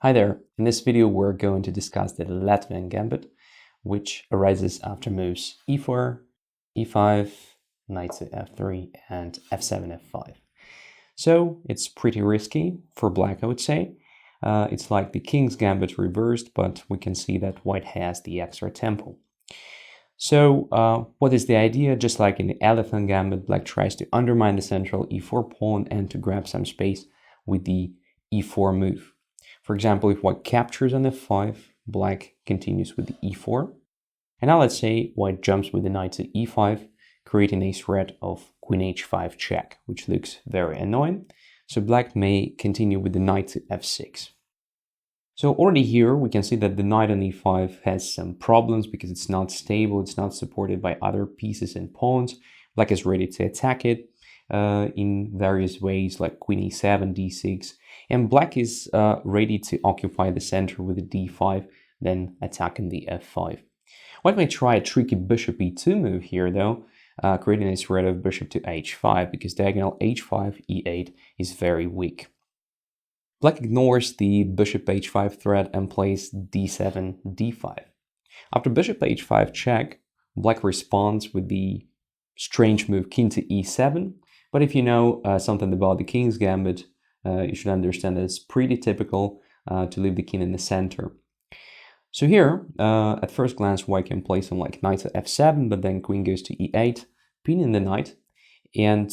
Hi there, in this video we're going to discuss the Latvian Gambit, which arises after moves e4, e5, knight to f3 and f7, f5. So it's pretty risky for black, I would say. It's like the King's Gambit reversed, but we can see that white has the extra tempo. So what is the idea? Just like in the Elephant Gambit, black tries to undermine the central e4 pawn and to grab some space with the e4 move. For example, if white captures on f5, black continues with the e4. And now let's say white jumps with the knight to e5, creating a threat of queen h5 check, which looks very annoying. So black may continue with the knight to f6. So already here we can see that the knight on e5 has some problems because it's not stable, it's not supported by other pieces and pawns. Black is ready to attack it in various ways like queen e7, d6, and black is ready to occupy the center with the d5, then attacking the f5. White may try a tricky bishop e2 move here though, creating a threat of bishop to h5 because diagonal h5, e8 is very weak. Black ignores the bishop h5 threat and plays d7, d5. After bishop h5 check, black responds with the strange move king to e7, but if you know something about the King's Gambit, you should understand that it's pretty typical to leave the king in the center. So here, at first glance, white can play some like knight to f7, but then queen goes to e8, pinning the knight. And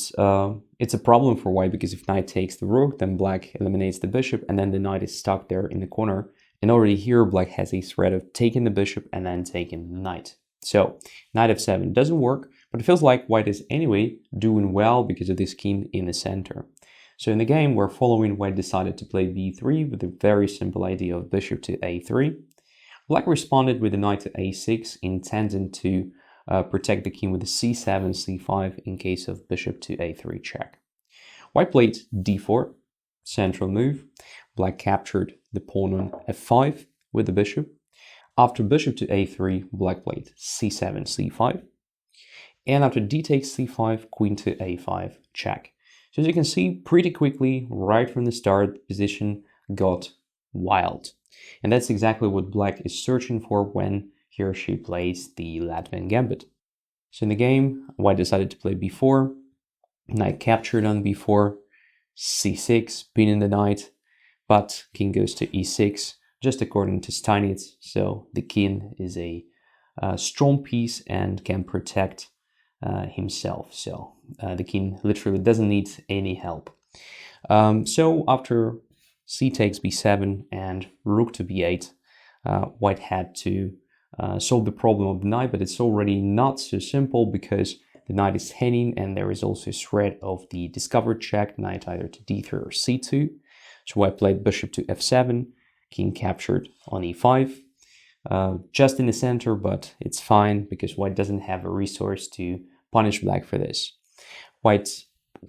it's a problem for white because if knight takes the rook, then black eliminates the bishop, and then the knight is stuck there in the corner. And already here, black has a threat of taking the bishop and then taking the knight. So knight f7 doesn't work, but it feels like white is anyway doing well because of this king in the center. So in the game, we're following white decided to play b3 with a very simple idea of bishop to a3. Black responded with the knight to a6, intending to protect the king with the c7, c5 in case of bishop to a3 check. White played d4, central move. Black captured the pawn on f5 with the bishop. After bishop to a3, black played c7, c5. And after d takes c5, queen to a5 check. So as you can see, pretty quickly, right from the start, the position got wild. And that's exactly what black is searching for when he or she plays the Latvian Gambit. So in the game, white decided to play b4, knight captured on b4, c6, pinning the knight, but king goes to e6, just according to Steinitz. So the king is a strong piece and can protect himself. So the king literally doesn't need any help. So after c takes b7 and rook to b8, white had to solve the problem of the knight, but it's already not so simple because the knight is hanging and there is also a threat of the discovered check, knight either to d3 or c2. So white played bishop to f7, king captured on e5, just in the center, but it's fine because white doesn't have a resource to punish black for this. White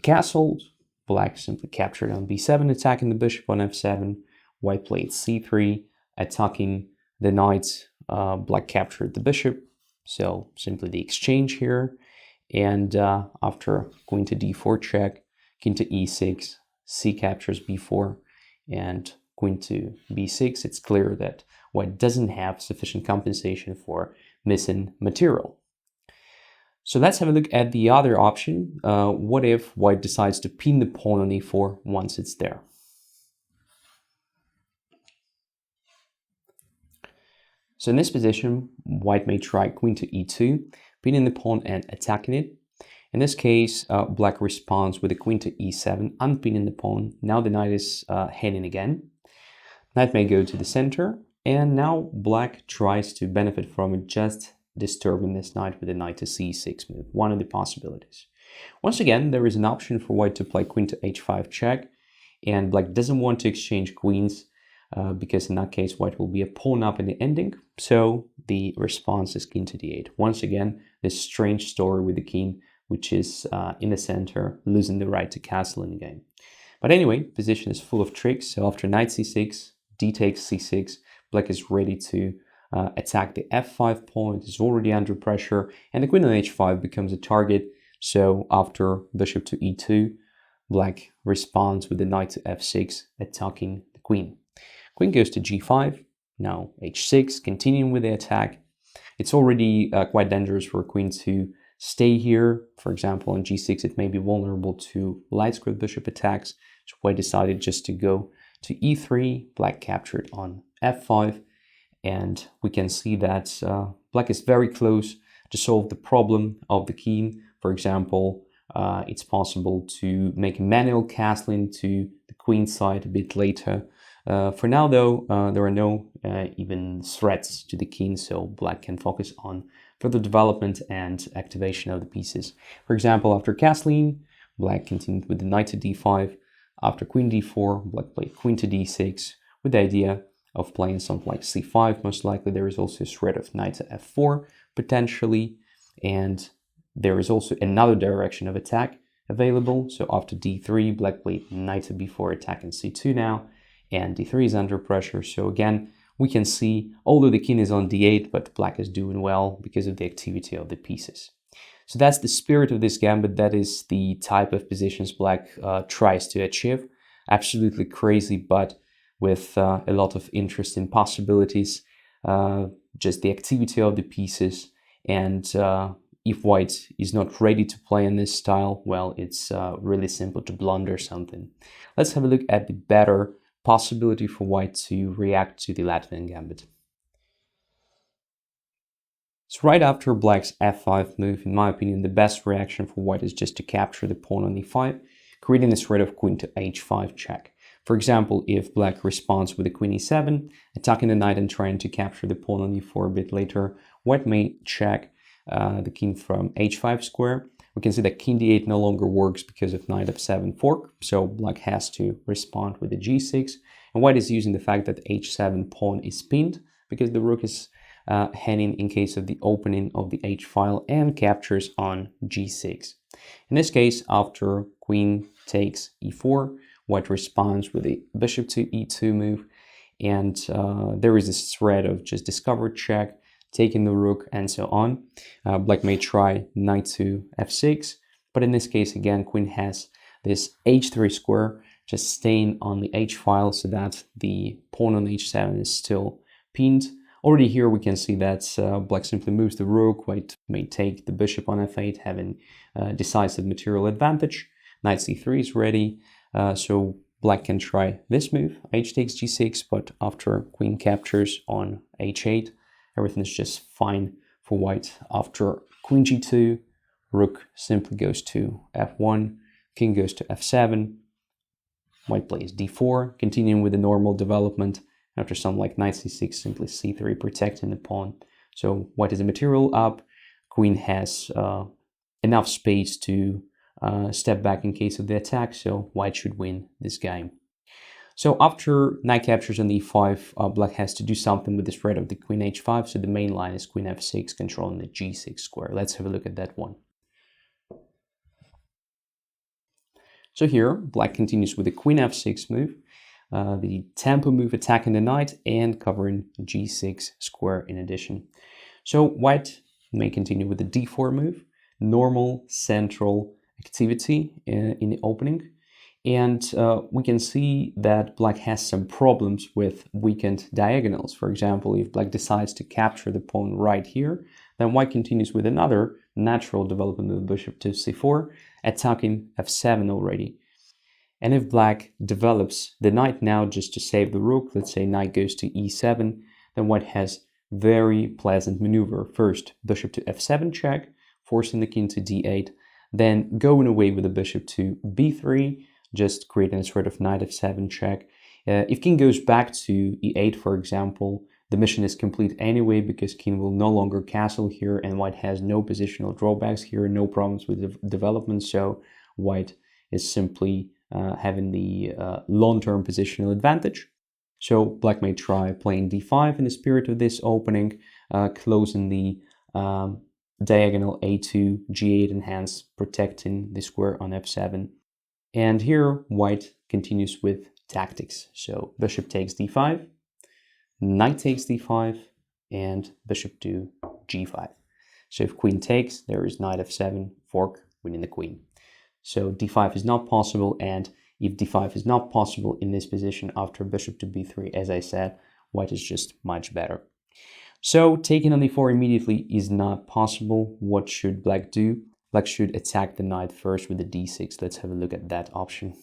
castled, black simply captured on b7, attacking the bishop on f7. White played c3, attacking the knight. Black captured the bishop, so simply the exchange here. And after queen to d4 check, king to e6, c captures b4, and queen to b6, it's clear that white doesn't have sufficient compensation for missing material. So let's have a look at the other option. What if white decides to pin the pawn on e4 once it's there? So in this position, white may try queen to e2, pinning the pawn and attacking it. In this case, black responds with a queen to e7, unpinning the pawn. Now the knight is hanging again. Knight may go to the center, and now black tries to benefit from it, just disturbing this knight with a knight to c6 move, one of the possibilities. Once again, there is an option for white to play queen to h5 check, and black doesn't want to exchange queens because in that case, white will be a pawn up in the ending. So the response is king to d8. Once again, this strange story with the king, which is in the center, losing the right to castle in the game. But anyway, position is full of tricks. So after knight c6, d takes c6, black is ready to attack the f5 pawn. It is already under pressure, and the queen on h5 becomes a target. So after bishop to e2, black responds with the knight to f6, attacking the queen. Queen goes to g5, now h6, continuing with the attack. It's already quite dangerous for queen to stay here. For example, on g6, it may be vulnerable to light squared bishop attacks. So white decided just to go to e3, black captured on f5, and we can see that black is very close to solve the problem of the king. For example, it's possible to make manual castling to the queen side a bit later. For now, though, there are no even threats to the king, so black can focus on further development and activation of the pieces. For example, after castling, black continued with the knight to d5. After queen d4, black played queen to d6 with the idea of playing something like c5. Most likely there is also a threat of knight to f4 potentially, and there is also another direction of attack available. So after d3, black played knight to b4, attacking c2 now, and d3 is under pressure. So again, we can see, although the king is on d8, but black is doing well because of the activity of the pieces. So that's the spirit of this gambit. That is the type of positions black tries to achieve. Absolutely crazy, but with a lot of interesting possibilities. Just the activity of the pieces, and if white is not ready to play in this style, well, it's really simple to blunder something. Let's have a look at the better possibility for white to react to the Latvian gambit. So right after black's f5 move, in my opinion, the best reaction for white is just to capture the pawn on e5, creating a threat of queen to h5 check. For example, if black responds with a queen e7, attacking the knight and trying to capture the pawn on e4 a bit later, white may check the king from h5 square. We can see that king d8 no longer works because of knight f7 fork, so black has to respond with the g6, and white is using the fact that h7 pawn is pinned because the rook is hanging in case of the opening of the h file, and captures on g6. In this case, after queen takes e4, white responds with a bishop to e2 move, and there is this threat of just discovered check, taking the rook, and so on. Black may try knight to f6, but in this case, again, queen has this h3 square just staying on the h file so that the pawn on h7 is still pinned. Already here we can see that black simply moves the rook, white may take the bishop on f8, having decisive material advantage. Knight c3 is ready, so black can try this move, h takes g6, but after queen captures on h8, everything is just fine for white. After queen g2, rook simply goes to f1, king goes to f7, white plays d4, continuing with the normal development. After something like knight c6, simply c3, protecting the pawn. So white is a material up, queen has enough space to step back in case of the attack, so white should win this game. So after knight captures on e5, black has to do something with the threat of the queen h5, so the main line is queen f6, controlling the g6 square. Let's have a look at that one. So here, black continues with the queen f6 move, the tempo move attacking the knight and covering g6 square in addition. So white may continue with the d4 move, normal central activity in the opening. And we can see that black has some problems with weakened diagonals. For example, if black decides to capture the pawn right here, then white continues with another natural development of the bishop to c4, attacking f7 already. And if black develops the knight now just to save the rook, let's say knight goes to e7, then white has very pleasant maneuver. First, bishop to f7 check, forcing the king to d8, then going away with the bishop to b3, just creating a sort of knight f7 check. If king goes back to e8, for example, the mission is complete anyway because king will no longer castle here and white has no positional drawbacks here, no problems with the development, so white is simply having the long-term positional advantage. So black may try playing d5 in the spirit of this opening, closing the diagonal a2, g8, and hence protecting the square on f7. And here white continues with tactics. So bishop takes d5, knight takes d5, and bishop to g5. So if queen takes, there is knight f7, fork, winning the queen. So d5 is not possible, and If d5 is not possible in this position after bishop to b3, as I said, white is just much better. So taking on d4 immediately is not possible. What should black do? Black should attack the knight first with the d6. Let's have a look at that option.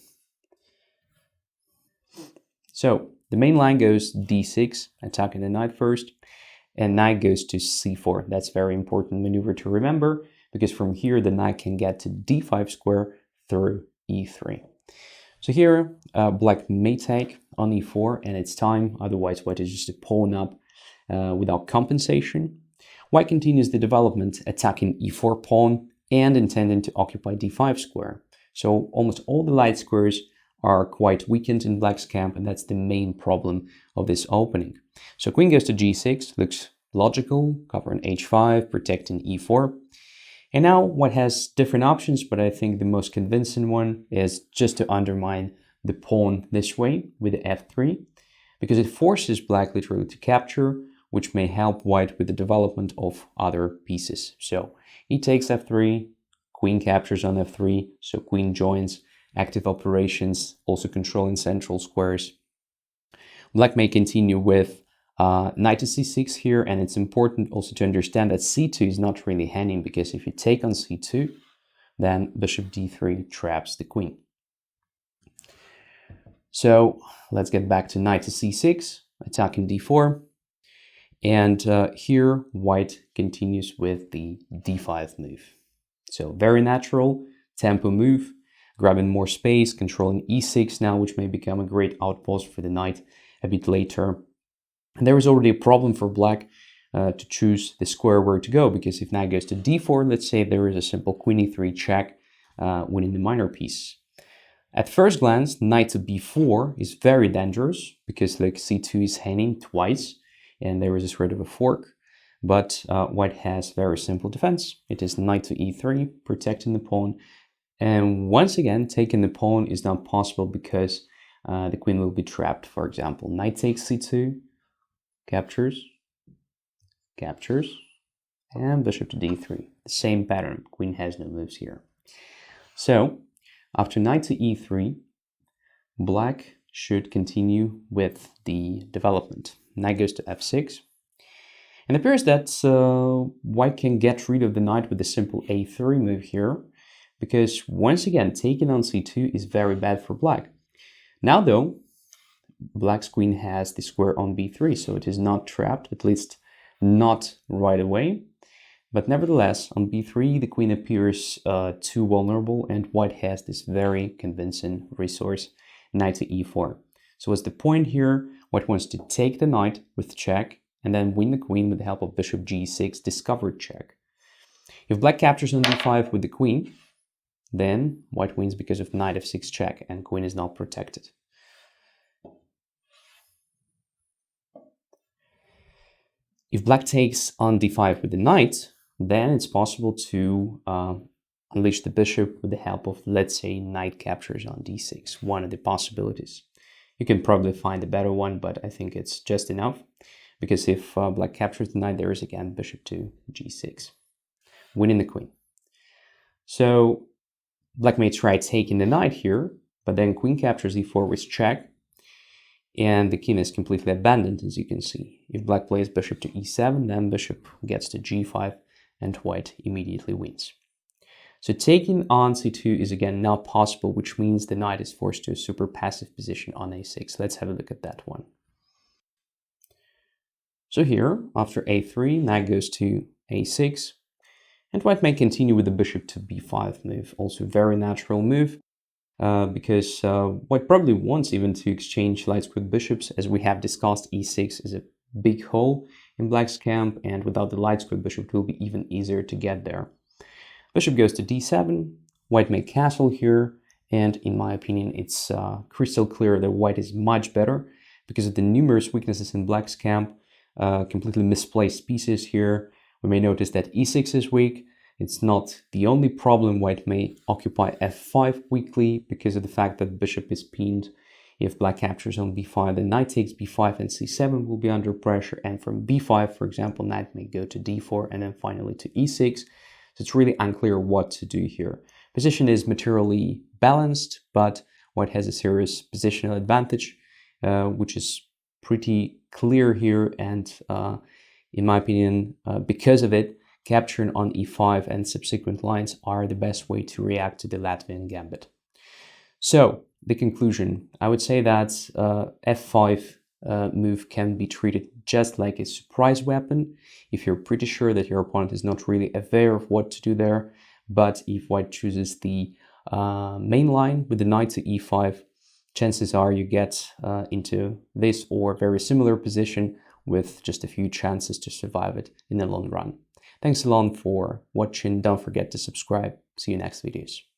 So the main line goes d6, attacking the knight first, and knight goes to c4. That's a very important maneuver to remember, because from here the knight can get to d5 square through e3. So here black may take on e4, and it's time, otherwise white is just a pawn up without compensation. White continues the development, attacking e4 pawn and intending to occupy d5 square. So almost all the light squares are quite weakened in black's camp, and that's the main problem of this opening. So queen goes to g6, looks logical, covering h5, protecting e4. And now white has different options, but I think the most convincing one is just to undermine the pawn this way with the f3, because it forces black literally to capture, which may help white with the development of other pieces. So he takes f3, queen captures on f3, so queen joins active operations, also controlling central squares. Black may continue with knight to c6 here, and it's important also to understand that c2 is not really hanging, because if you take on c2, then bishop d3 traps the queen. So let's get back to knight to c6, attacking d4. And here white continues with the d5 move. So very natural tempo move, grabbing more space, controlling e6 now, which may become a great outpost for the knight a bit later. And there is already a problem for black to choose the square where to go, because if knight goes to d4, let's say there is a simple queen e3 check, winning the minor piece. At first glance, knight to b4 is very dangerous, because like c2 is hanging twice, and there is a sort of a fork. But white has very simple defense. It is knight to e3, protecting the pawn. And once again, taking the pawn is not possible because the queen will be trapped. For example, knight takes c2, captures, and bishop to d3. The same pattern. Queen has no moves here. So after knight to e3, black should continue with the development. Knight goes to f6. And it appears that white can get rid of the knight with a simple a3 move here, because once again, taking on c2 is very bad for black. Now though, black's queen has the square on b3, so it is not trapped, at least not right away. But nevertheless, on b3, the queen appears too vulnerable, and white has this very convincing resource, knight to e4. So what's the point here? White wants to take the knight with check, and then win the queen with the help of bishop g6, discovered check. If black captures on d5 with the queen, then white wins because of knight f6 check, and queen is not protected. If black takes on d5 with the knight, then it's possible to unleash the bishop with the help of, let's say, knight captures on d6, one of the possibilities. You can probably find a better one, but I think it's just enough, because if black captures the knight, there is again bishop to g6, winning the queen. So black may try taking the knight here, but then queen captures e4 with check, and the king is completely abandoned, as you can see. If black plays bishop to e7, then bishop gets to g5, and white immediately wins. So taking on c2 is again not possible, which means the knight is forced to a super passive position on a6. Let's have a look at that one. So here, after a3, knight goes to a6, and white may continue with the bishop to b5 move, also a very natural move, because white probably wants even to exchange light squared bishops. As we have discussed, e6 is a big hole in black's camp, and without the light squared bishop it will be even easier to get there. Bishop goes to d7, white may castle here, and in my opinion it's crystal clear that white is much better because of the numerous weaknesses in black's camp, completely misplaced pieces here. We may notice that e6 is weak. It's not the only problem. White may occupy f5 weakly because of the fact that bishop is pinned. If black captures on b5, then knight takes b5 and c7 will be under pressure. And from b5, for example, knight may go to d4 and then finally to e6. So it's really unclear what to do here. Position is materially balanced, but white has a serious positional advantage, which is pretty clear here, and in my opinion, because of it, capturing on e5 and subsequent lines are the best way to react to the Latvian Gambit. So, the conclusion, I would say that f5 move can be treated just like a surprise weapon if you're pretty sure that your opponent is not really aware of what to do there. But if white chooses the main line with the knight to e5, chances are you get into this or very similar position with just a few chances to survive it in the long run. Thanks a lot for watching. Don't forget to subscribe. See you next videos.